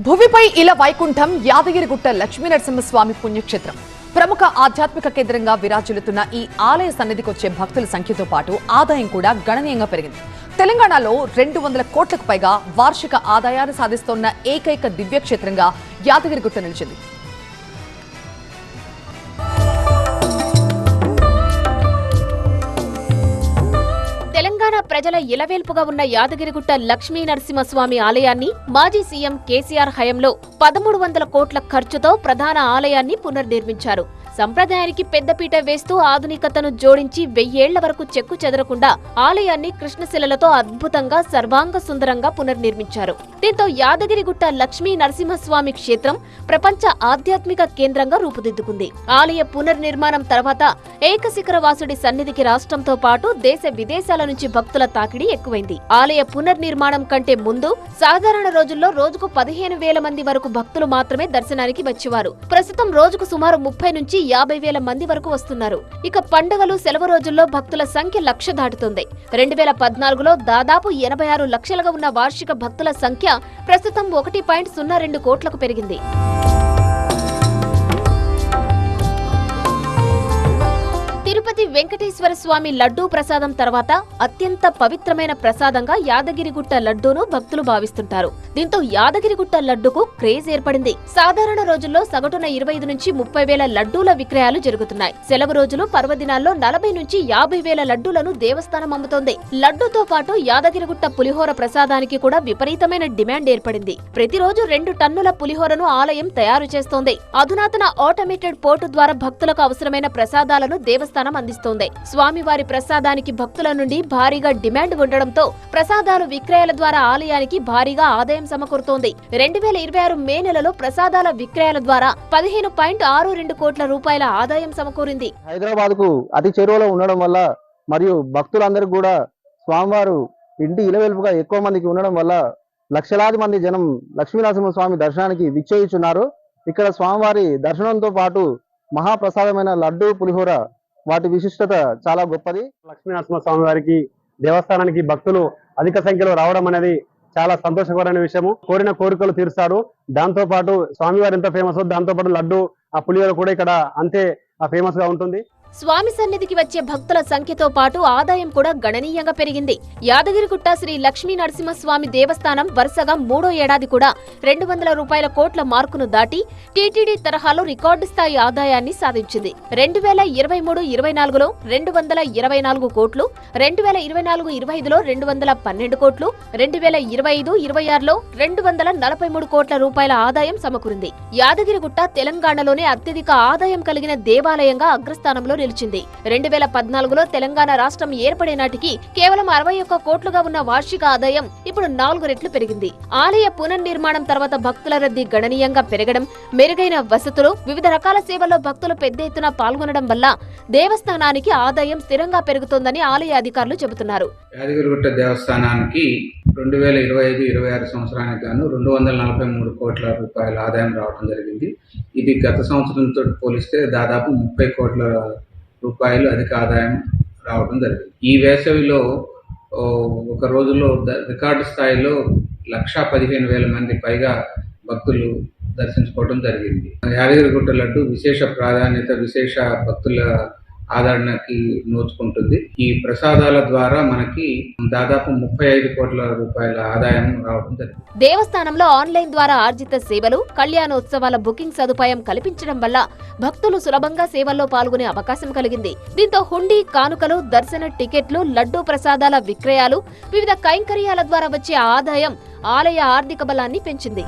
భువిపై ఇల వైకుంఠం యాదగిరిగుట్ట లక్ష్మీనరసింహస్వామి పుణ్యక్షేత్రం. ప్రముఖ ఆధ్యాత్మిక కేంద్రంగా విరాజిల్లుతున్న ఈ ఆలయ సన్నిధికి వచ్చే భక్తుల సంఖ్యతో పాటు ఆదాయం కూడా గణనీయంగా పెరిగింది. తెలంగాణలో 200 కోట్లకు పైగా వార్షిక ఆదాయాన్ని సాధిస్తోన్న ఏకైక దివ్యక్షేత్రంగా యాదగిరిగుట్ట నిలిచింది. తెలంగాణ ప్రజల ఇలవేల్పుగా ఉన్న యాదగిరిగుట్ట లక్ష్మీ నరసింహస్వామి ఆలయాన్ని మాజీ సీఎం కేసీఆర్ హయాంలో 1300 కోట్ల ఖర్చుతో ప్రధాన ఆలయాన్ని పునర్నిర్మించారు. సంప్రదాయానికి పెద్దపీట వేస్తూ ఆధునికతను జోడించి 1000 ఏళ్ల వరకు చెక్కు చెదరకుండా ఆలయాన్ని కృష్ణశిలలతో అద్భుతంగా సర్వాంగ సుందరంగా పునర్నిర్మించారు. దీంతో యాదగిరిగుట్ట లక్ష్మీ నరసింహస్వామి క్షేత్రం ప్రపంచ ఆధ్యాత్మిక కేంద్రంగా రూపుదిద్దుకుంది. ఆలయ పునర్నిర్మాణం తర్వాత ఏకశిఖర వాసుడి సన్నిధికి రాష్ట్రంతో పాటు దేశ విదేశాల నుంచి భక్తుల తాకిడి ఎక్కువైంది. ఆలయ పునర్నిర్మాణం కంటే ముందు సాధారణ రోజుల్లో రోజుకు 15,000 మంది వరకు భక్తులు మాత్రమే దర్శనానికి వచ్చేవారు. ప్రస్తుతం రోజుకు సుమారు 30 నుంచి 50,000 మంది వరకు వస్తున్నారు. ఇక పండుగలు సెలవు రోజుల్లో భక్తుల సంఖ్య 1,00,000 దాటుతుంది. 2014లో దాదాపు 86 లక్షలుగా ఉన్న వార్షిక భక్తుల సంఖ్య ప్రస్తుతం 1.02 కోట్లకు పెరిగింది. తిరుపతి వెంకటేశ్వర స్వామి లడ్డూ ప్రసాదం తర్వాత అత్యంత పవిత్రమైన ప్రసాదంగా యాదగిరిగుట్ట లడ్డూను భక్తులు భావిస్తుంటారు. దీంతో యాదగిరిగుట్ట లడ్డూకు క్రేజ్ ఏర్పడింది. సాధారణ రోజుల్లో సగటున 25 నుంచి 30,000 లడ్డూల విక్రయాలు జరుగుతున్నాయి. సెలవు రోజులు పర్వదినాల్లో 40 నుంచి 50,000 లడ్డూలను దేవస్థానం అమ్ముతోంది. లడ్డూతో పాటు యాదగిరిగుట్ట పులిహోర ప్రసాదానికి కూడా విపరీతమైన డిమాండ్ ఏర్పడింది. ప్రతిరోజు 2 టన్నుల పులిహోరను ఆలయం తయారు చేస్తోంది. అధునాతన ఆటోమేటెడ్ పోర్టు ద్వారా భక్తులకు అవసరమైన ప్రసాదాలను దేవస్థానం అందిస్తోంది. స్వామివారి ప్రసాదానికి భక్తుల నుండి భారీగా డిమాండ్ ఉండడంతో ప్రసాదాలు విక్రయాల ద్వారా ఆలయానికి భారీగా ఆదాయం సమకూరుతోంది. 2026 మే నెలలో ప్రసాదాల విక్రయాల ద్వారా 15.62 కోట్ల రూపాయల ఆదాయం సమకూరింది. హైదరాబాద్ కు అతి చేరువలో ఉండడం వల్ల మరియు భక్తులందరికీ కూడా స్వామివారు ఇంటి ఇలవెల్పుగా ఎక్కువ మందికి ఉండడం వల్ల లక్షలాది మంది జనం లక్ష్మీనరసింహ స్వామి దర్శనానికి విచ్చేయుచున్నారు. ఇక్కడ స్వామివారి దర్శనంతో పాటు మహాప్రసాదమైన లడ్డు పులిహోర వాటి విశిష్టత చాలా గొప్పది. లక్ష్మీనరసింహ స్వామి వారికి దేవస్థానానికి భక్తులు అధిక సంఖ్యలో రావడం అనేది చాలా సంతోషకరమైన విషయము. కోరిన కోరికలు తీరుస్తారు. దాంతో పాటు స్వామివారు ఎంత ఫేమస్ దాంతో పాటు లడ్డు ఆ పులిహోర కూడా ఇక్కడ అంతే ఫేమస్ గా ఉంటుంది. స్వామి సన్నిధికి వచ్చే భక్తుల సంఖ్యతో పాటు ఆదాయం కూడా గణనీయంగా పెరిగింది. యాదగిరిగుట్ట శ్రీ లక్ష్మీ నరసింహస్వామి దేవస్థానం వరుసగా 3వ ఏడాది కూడా 200 కోట్ల మార్కును దాటి టీటీడీ తరహాలో రికార్డు స్థాయి ఆదాయాన్ని సాధించింది. 2023-24లో 224 కోట్లు, 2024-25లో 212 కోట్లు, 2025-26లో 243 కోట్ల రూపాయల ఆదాయం సమకూరింది. యాదగిరిగుట్ట తెలంగాణలోనే అత్యధిక ఆదాయం కలిగిన దేవాలయంగా అగ్రస్థానంలో నిలిచింది. 2014లో తెలంగాణ రాష్ట్రం ఏర్పడే నాటికి కేవలం 61 కోట్లుగా ఉన్న వార్షిక ఆదాయం ఇప్పుడు 4 రెట్లు పెరిగింది. ఆలయ పునర్నిర్మాణం తర్వాత భక్తుల రద్దీ గణనీయంగా పెరగడం, మెరుగైన వసతులు, వివిధ రకాల సేవల్లో భక్తులు పెద్ద ఎత్తున పాల్గొనడం వల్ల దేవస్థానానికి ఆదాయం స్థిరంగా పెరుగుతోందని ఆలయ అధికారులు చెబుతున్నారు. యాదగిరిగుట్ట దేవస్థానానికి 2025-26 సంవత్సరానికి గాను 243 కోట్ల రూపాయల ఆదాయం రావడం జరిగింది. ఇది గత సంవత్సరంతో పోలిస్తే దాదాపు 30 కోట్ల రూపాయలు అధిక ఆదాయం రావడం జరిగింది. ఈ వేసవిలో ఒక రోజులో రికార్డు స్థాయిలో 1,15,000 మంది పైగా భక్తులు దర్శించుకోవడం జరిగింది. యాదగిరిగుట్ట లడ్డు విశేష ప్రాధాన్యత, విశేష భక్తుల ఆదరణకి నోచుకుంటుంది. ఈ ప్రసాదాల ద్వారా మనకి దాదాపు 35 కోట్ల రూపాయల ఆదాయం రావడం జరిగింది. దేవస్థానంలో ఆన్లైన్ ద్వారా ఆర్జిత సేవలు, కళ్యాణోత్సవాల బుకింగ్ సదుపాయం కల్పించడం వల్ల భక్తులు సులభంగా సేవల్లో పాల్గొనే అవకాశం కలిగింది. దీంతో హుండీ, కానుకలు, దర్శన టికెట్లు, లడ్డూ ప్రసాదాల విక్రయాలు, వివిధ కైంకర్యాల ద్వారా వచ్చే ఆదాయం ఆలయ ఆర్థిక బలాన్ని పెంచింది.